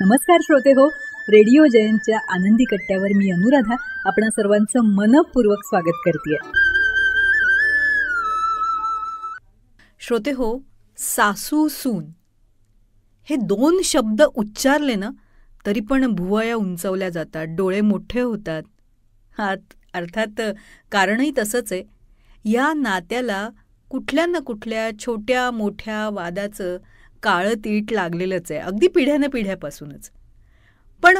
नमस्कार श्रोते हो, रेडिओ जयंतच्या आनंदी कट्ट्यावर मी अनुराधा आपणा सर्वांचं मनपूर्वक स्वागत करते. श्रोते हो, सासू सून हे दोन शब्द उच्चारले ना तरी पण भुवया उंचवल्या जातात, डोळे मोठे होतात. अर्थात कारणही तसंच आहे. या नात्याला कुठल्या ना कुठल्या छोट्या मोठ्या वादाचं काळं तीट लागलेलंच आहे, अगदी पिढ्यानं पिढ्यापासूनच. पण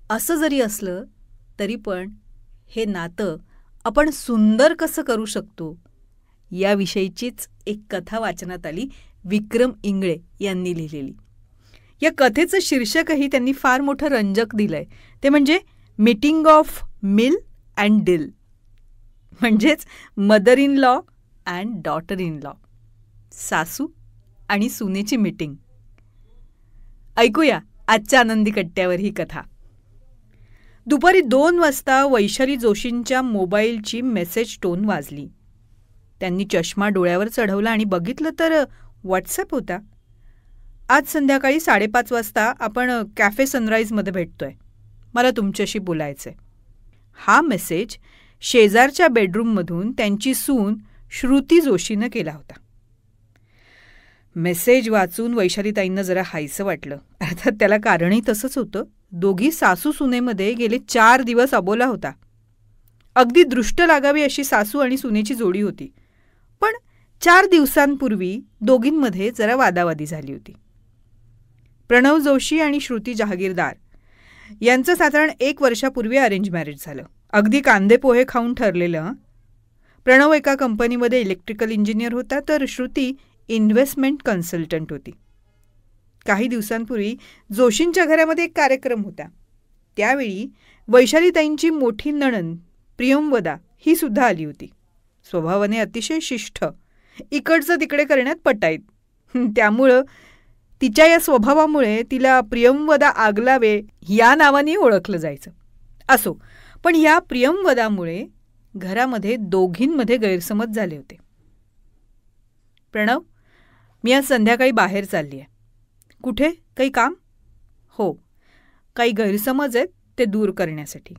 असं जरी असलं तरी पण हे नातं आपण सुंदर कसं करू शकतो याविषयीचीच एक कथा वाचनात आली, विक्रम इंगळे यांनी लिहिलेली. या कथेचं शीर्षकही त्यांनी फार मोठं रंजक दिलंय, ते म्हणजे मीटिंग ऑफ मिल अँड डिल, म्हणजेच mother in law and daughter in law, सासू आणि सुनेची मीटिंग. ऐकूया आजच्या आनंदी कट्ट्यावर ही कथा. दुपारी 2 वाजता वैशाली जोशींच्या मोबाईलची मेसेज टोन वाजली. त्यांनी चष्मा डोळ्यावर चढवला आणि बघितलं तर व्हॉट्सॲप होता. आज संध्याकाळी 5:30 वाजता आपण कॅफे सनराईजमध्ये भेटतोय, मला तुमच्याशी बोलायचंय. हा मेसेज शेजारच्या बेडरूममधून त्यांची सून श्रुती जोशीनं केला होता. मेसेज वाचून वैशालीताईंना जरा हायसं वाटलं. अर्थात त्याला कारणही तसंच होतं. दोघी सासू सुनेमध्ये गेले 4 दिवस अबोला होता. अगदी दृष्ट लागावी अशी सासू आणि सुनेची जोडी होती. पण 4 दिवसांपूर्वी दोघींमध्ये जरा वादावादी झाली होती. प्रणव जोशी आणि श्रुती जहागीरदार यांचं साधारण 1 वर्षापूर्वी अरेंज मॅरेज झालं. अगदी कांदे पोहे खाऊन ठरलेलं. प्रणव एका कंपनीमध्ये इलेक्ट्रिकल इंजिनियर होता, तर श्रुती इन्व्हेस्टमेंट कन्सल्टंट होती. काही दिवसांपूर्वी जोशींच्या घरामध्ये एक कार्यक्रम होता. त्यावेळी वैशालीताईंची मोठी नणंद प्रियंवदा ही सुद्धा आली होती. स्वभावाने अतिशय शिष्ट, इकडचं तिकडे करण्यात पटाईत. त्यामुळं तिच्या या स्वभावामुळे तिला प्रियंवदा आगलावे या नावाने ओळखलं जायचं. असो, पण या प्रियंवदामुळे घरामध्ये दोघींमध्ये गैरसमज झाले होते. प्रणव, मी आज संध्याकाळी बाहेर चालली आहे. कुठे? काही काम? हो, काही गैरसमज आहेत ते दूर करण्यासाठी.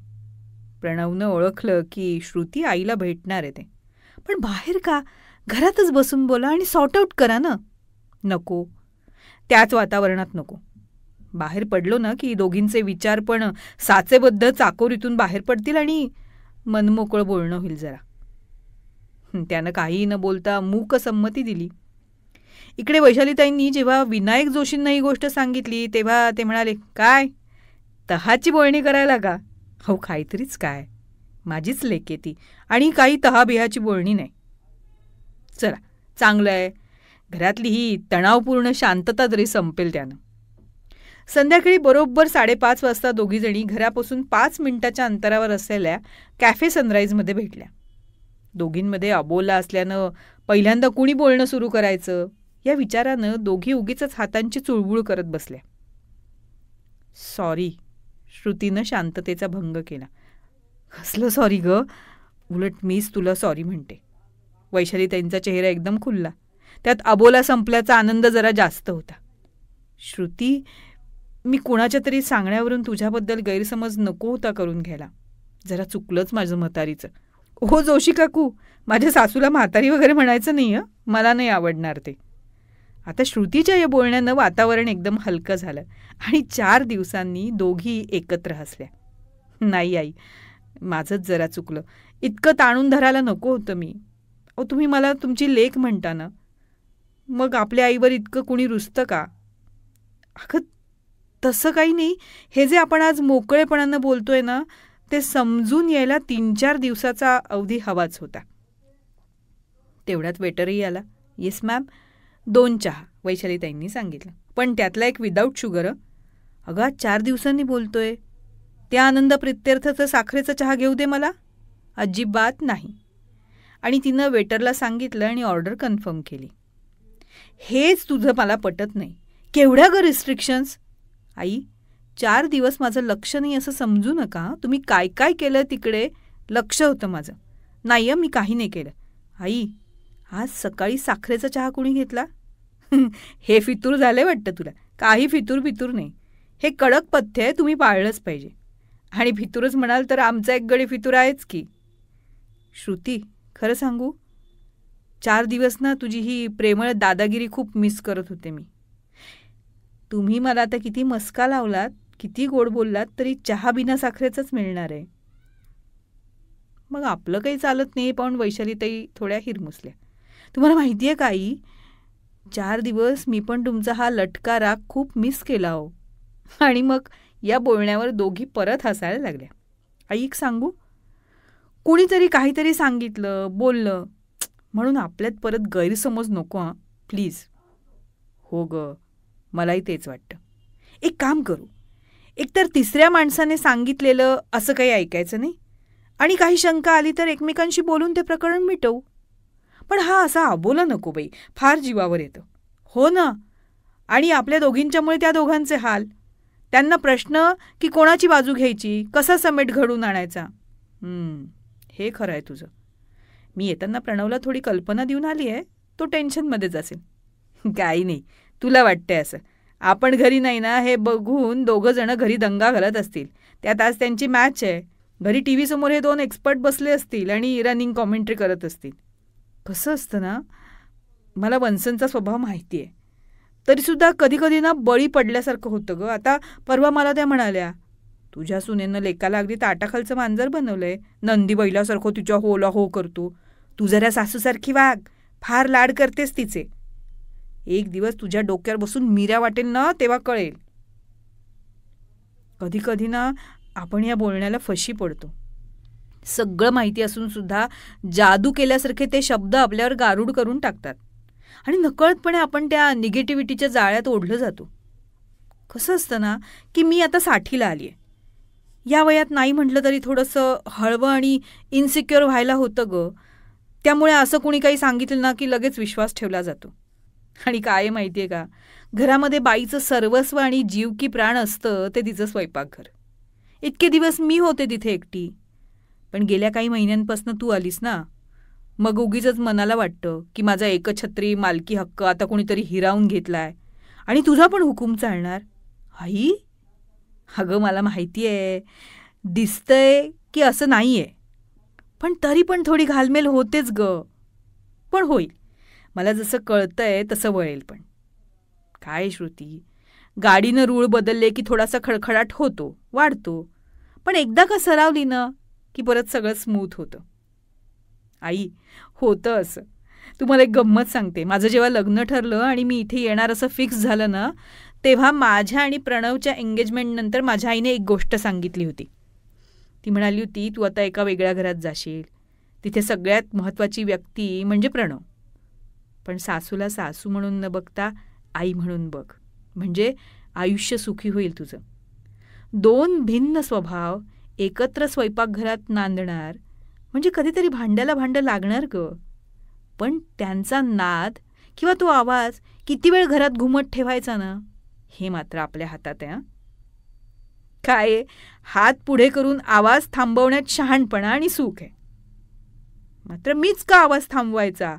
प्रणवनं ओळखलं की श्रुती आईला भेटणार आहे ते. पण बाहेर का? घरातच बसून बोला आणि सॉर्ट आऊट करा ना. नको, त्याच वातावरणात नको. बाहेर पडलो ना की दोघींचे विचार पण साचेबद्ध चाकोरीतून बाहेर पडतील आणि मनमोकळं बोलणं होईल जरा. त्यानं काहीही न बोलता मूक संमती दिली. इकडे वैशालीताईंनी जेव्हा विनायक जोशींना ही गोष्ट सांगितली तेव्हा ते म्हणाले, काय तहाची बोलणी करायला का? हो, काहीतरीच काय, माझीच लेक आहे ती आणि काही तहाबिहाची बोलणी नाही. चला, चांगलं आहे, घरातली ही तणावपूर्ण शांतता तरी संपेल त्यानं. संध्याकाळी बरोबर 5:30 वाजता दोघीजणी घरापासून 5 मिनिटाच्या अंतरावर असलेल्या कॅफे सनराईजमध्ये भेटल्या. दोघींमध्ये अबोला असल्यानं पहिल्यांदा कुणी बोलणं सुरू करायचं या विचारानं दोघी उगीचच हातांची चुळबुळ करत बसल्या. सॉरी, श्रुतीनं शांततेचा भंग केला. कसलं सॉरी ग? उलट मीच तुला सॉरी म्हणते. वैशालीताईंचा चेहरा एकदम खुलला. त्यात अबोला संपल्याचा आनंद जरा जास्त होता. श्रुती, मी कुणाच्या तरी सांगण्यावरून तुझ्याबद्दल गैरसमज नको होता करून घ्यायला. जरा चुकलंच माझं म्हातारीचं. हो जोशी काकू, माझ्या सासूला म्हातारी वगैरे म्हणायचं नाही हं, मला नाही आवडणार ते. आता श्रुतीच्या या बोलण्यानं वातावरण एकदम हलकं झालं आणि 4 दिवसांनी दोघी एकत्र हसल्या. नाही आई, माझंच जरा चुकलं. इतकं ताणून धरायला नको होतं मी. तुम्ही मला तुमची लेक म्हणता ना, मग आपल्या आईवर इतकं कुणी रुसतं का? अगं तसं काही नाही. हे जे आपण आज मोकळेपणानं बोलतोय ना, ते समजून यायला 3-4 दिवसाचा अवधी हवाच होता. तेवढ्यात वेटरही आला. येस मॅम, 2 चहा, वैशालीताईंनी सांगितलं. पण त्यातला एक विदाऊट शुगर. अगं 4 दिवसांनी बोलतोय, त्या आनंद प्रित्यर्थाचं साखरेचा चहा घेऊ दे मला. अजिबात नाही. आणि तिनं वेटरला सांगितलं आणि ऑर्डर कन्फर्म केली. हेच तुझं मला पटत नाही. केवढ्या ग रिस्ट्रिक्शन्स? आई, 4 दिवस माझं लक्ष नाही असं समजू नका. तुम्ही काय काय केलं तिकडे लक्ष होतं माझं. नाही मी काही नाही केलं. आई, आज सकाळी साखरेचा चहा कुणी घेतला? हे फितूर झालंय वाटतं तुला. काही फितूर नाही. हे कडक पथ्य आहे, तुम्ही पाळलंच पाहिजे. आणि फितूरच म्हणाल तर आमचा एक गडी फितूर आहेच की. श्रुती, खरं सांगू, 4 दिवस ना तुझी ही प्रेमळ दादागिरी खूप मिस करत होते मी. तुम्ही मला आता किती मस्का लावलात, किती गोड बोललात तरी चहा बिना साखरेचंच मिळणार आहे. मग आपलं काही चालत नाही, पण वैशालीताई थोड्या हिरमुसल्या. तुम्हाला माहिती आहे का आई, 4 दिवस मी पण तुमचा हा लटका राग खूप मिस केला हो. आणि मग या बोलण्यावर दोघी परत हसायला लागल्या. आई एक सांगू, कुणीतरी काहीतरी सांगितलं, बोललं म्हणून आपल्यात परत गैरसमज नको हां, प्लीज. हो ग, मलाही तेच वाटतं. एक काम करू, एकतर तिसऱ्या माणसाने सांगितलेलं असं काही ऐकायचं नाही, आणि काही शंका आली तर एकमेकांशी बोलून ते प्रकरण मिटवू. पण हा असा अबोला नको बाई, फार जीवावर येतं. हो ना, आणि आपल्या दोघींच्यामुळे त्या दोघांचे हाल. त्यांना प्रश्न की कोणाची बाजू घ्यायची, कसा समेट घडून आणायचा. हे खरं आहे तुझं. मी येताना प्रणवला थोडी कल्पना देऊन आली आहे, तो टेन्शनमध्येच असेल. काही नाही, तुला वाटतंय असं. आपण घरी नाही ना हे बघून दोघं जण घरी दंगा घालत असतील. त्यात आज त्यांची मॅच आहे. घरी टी व्ही समोर हे 2 एक्सपर्ट बसले असतील आणि रनिंग कॉमेंट्री करत असतील. कसं असतं ना, मला वन्सनचा स्वभाव माहिती आहे, तरीसुद्धा कधी कधी ना बळी पडल्यासारखं होतं ग. आता परवा मला त्या म्हणाल्या, तुझ्या सुनेनं लेकाला अगदी ताटाखालचं मांजर बनवलंय, नंदी बैलासारखं तिच्या होला हो करतो. तू जरा सासूसारखी वाग, फार लाड करतेस तिचे. एक दिवस तुझ्या डोक्यावर बसून मीरा वाटेल ना तेव्हा कळेल. कधी कधी ना आपण या बोलण्याला फशी पडतो. सगळं माहिती असून सुद्धा जादू केल्यासारखे ते शब्द आपल्यावर गारूड करून टाकतात, आणि नकळतपणे आपण त्या निगेटिव्हिटीच्या जाळ्यात ओढलं जातो. कसं असतं ना की मी आता 60ला आली आहे. या वयात नाही म्हटलं तरी थोडंसं हळवं आणि इन्सिक्युअर व्हायला होतं ग. त्यामुळे असं कुणी काही सांगितलं ना की लगेच विश्वास ठेवला जातो. आणि काय माहिती आहे का, घरामध्ये बाईचं सर्वस्व आणि जीव की प्राण असतं ते तिचं स्वयंपाकघर. इतके दिवस मी होते तिथे एकटी, पण गेल्या काही महिन्यांपासून तू आलीस ना, मग उगीचच मनाला वाटतं की माझा एकछत्री मालकी हक्क आता कोणीतरी हिरावून घेतलाय आणि तुझा पण हुकूम चालणार. आई, अगं मला माहिती आहे, दिसतंय की असं नाही आहे, पण तरी पण थोडी घालमेल होतेच ग. पण होईल, मला जसं कळतंय तसं वळेल. पण काय श्रुती, गाडीनं रूळ बदलले की थोडासा खडखडाट होतो, वाढतो, पण एकदा का सरावली ना की परत सगळं स्मूथ होतं. आई, होतं असं. तुम्हाला एक गंमत सांगते. माझं जेव्हा लग्न ठरलं आणि मी इथे येणार असं फिक्स झालं ना, तेव्हा माझ्या आणि प्रणवच्या एंगेजमेंटनंतर माझ्या आईने एक गोष्ट सांगितली होती. ती म्हणाली होती, तू आता एका वेगळ्या घरात जाशील, तिथे सगळ्यात महत्त्वाची व्यक्ती म्हणजे प्रणव. पण सासूला सासू म्हणून न बघता आई म्हणून बघ, म्हणजे आयुष्य सुखी होईल तुझं. 2 भिन्न स्वभाव एकत्र स्वयंपाकघरात नांदणार म्हणजे कधीतरी भांड्याला भांडं लागणार ग. पण त्यांचा नाद किंवा तो आवाज किती वेळ घरात घुमत ठेवायचा ना, हे मात्र आपल्या हातात आहे. काय, हात पुढे करून आवाज थांबवण्यात शहाणपणा आणि सुख आहे. मात्र मीच का आवाज थांबवायचा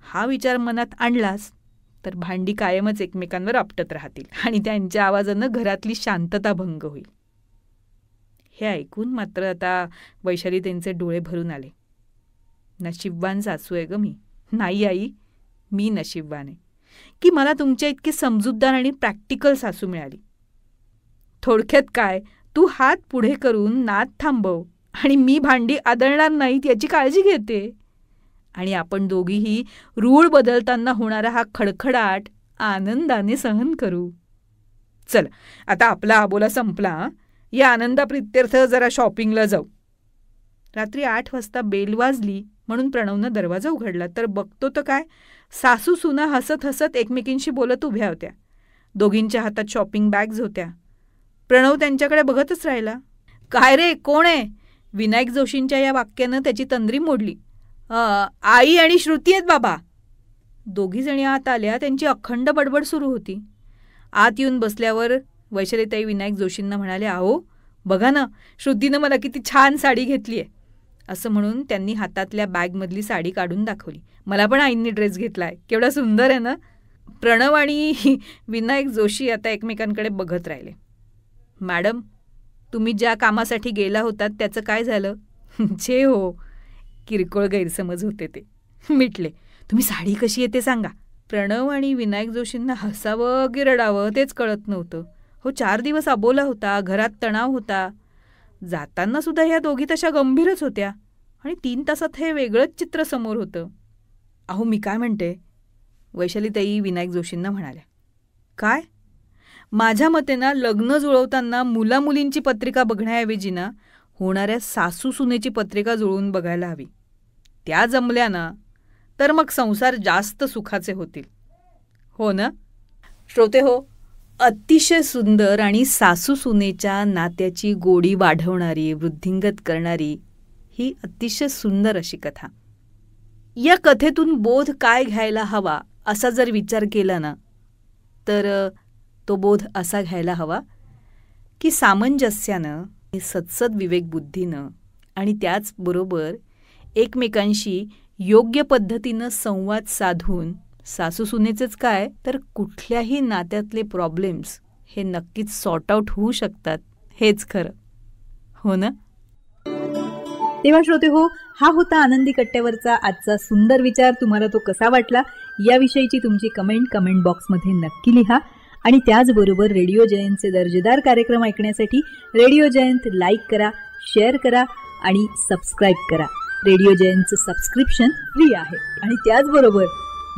हा विचार मनात आणलास तर भांडी कायमच एकमेकांवर आपटत राहतील आणि त्यांच्या आवाजानं घरातली शांतता भंग होईल. हे ऐकून मात्र आता वैशाली त्यांचे डोळे भरून आले. नशीबवान सासू आहे ग मी. नाही आई, मी नशीबवान आहे की मला तुमच्या इतकी समजूतदार आणि प्रॅक्टिकल सासू मिळाली. थोडक्यात काय, तू हात पुढे करून नाद थांबव आणि मी भांडी आदळणार नाहीत याची काळजी घेते. आणि आपण दोघीही रूळ बदलताना होणारा हा खडखडाट आनंदाने सहन करू. चल, आता आपला आबोला संपला. या आनंदाप्रित्यर्थ जरा शॉपिंगला जाऊ. रात्री 8 वाजता बेल वाजली म्हणून प्रणवनं दरवाजा उघडला तर बघतो तर काय, सासू सुना हसत हसत एकमेकींशी बोलत उभ्या होत्या. दोघींच्या हातात शॉपिंग बॅग्स होत्या. प्रणव त्यांच्याकडे बघतच राहिला. काय रे, कोण आहे? विनायक जोशींच्या या वाक्यानं त्याची तंद्री मोडली. आई आणि श्रुती आहेत बाबा. दोघी जणी आत आल्या. त्यांची अखंड बडबड सुरू होती. आत येऊन बसल्यावर वैशालीताई विनायक जोशींना म्हणाल्या, अहो बघा ना, श्रुतीनं मला किती छान साडी घेतली आहे. असं म्हणून त्यांनी हातातल्या बॅगमधली साडी काढून दाखवली. मला पण आईंनी ड्रेस घेतलाय, केवढा सुंदर आहे ना. प्रणव आणि विनायक जोशी आता एकमेकांकडे बघत राहिले. मॅडम, तुम्ही ज्या कामासाठी गेला होतात त्याचं काय झालं? छे हो, किरकोळ गैरसमज होते ते. मिटले. तुम्ही साडी कशी येते सांगा. प्रणव आणि विनायक जोशींना हसावं की रडावं तेच कळत नव्हतं. हो, 4 दिवस अबोला होता, घरात तणाव होता. जाताना सुद्धा ह्या दोघी तशा गंभीरच होत्या आणि 3 तासात हे वेगळंच चित्र समोर होतं. अहो, मी काय म्हणते, वैशालीताई विनायक जोशींना म्हणाल्या. काय? माझ्या मते ना, लग्न जुळवताना मुलामुलींची पत्रिका बघण्याऐवजी ना, होणाऱ्या सासू सुनेची पत्रिका जुळवून बघायला हवी. त्या जमल्या ना, तर मग संसार जास्त सुखाचे होतील. हो ना? श्रोते हो, अतिशय सुंदर आणि सासू सुनेच्या नात्याची गोडी वाढवणारी, वृद्धिंगत करणारी ही अतिशय सुंदर अशी कथा. या कथेतून बोध काय घ्यायला हवा असा जर विचार केला ना, तर तो बोध असा घ्यायला हवा की सामंजस्यानं, सत्सद विवेकबुद्धीनं आणि त्याचबरोबर एकमेकांशी योग्य पद्धतीनं संवाद साधून सासूसुनेचेच काय तर कुठल्याही नात्यातले प्रॉब्लेम्स हे नक्कीच सॉर्ट आऊट होऊ शकतात. हेच खरं. हो ना? तेव्हा श्रोते हो, हा होता आनंदी कट्ट्यावरचा आजचा सुंदर विचार. तुम्हाला तो कसा वाटला याविषयीची तुमची कमेंट बॉक्समध्ये नक्की लिहा. आणि त्याचबरोबर रेडिओ जयंतचे दर्जेदार कार्यक्रम ऐकण्यासाठी रेडिओ जयंत लाईक करा, शेअर करा आणि सबस्क्राईब करा. रेडिओ जयंतचं सबस्क्रिप्शन फ्री आहे. आणि त्याचबरोबर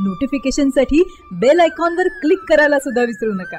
नोटिफिकेशनसाठी बेल आयकॉनवर क्लिक करायला सुद्धा विसरू नका.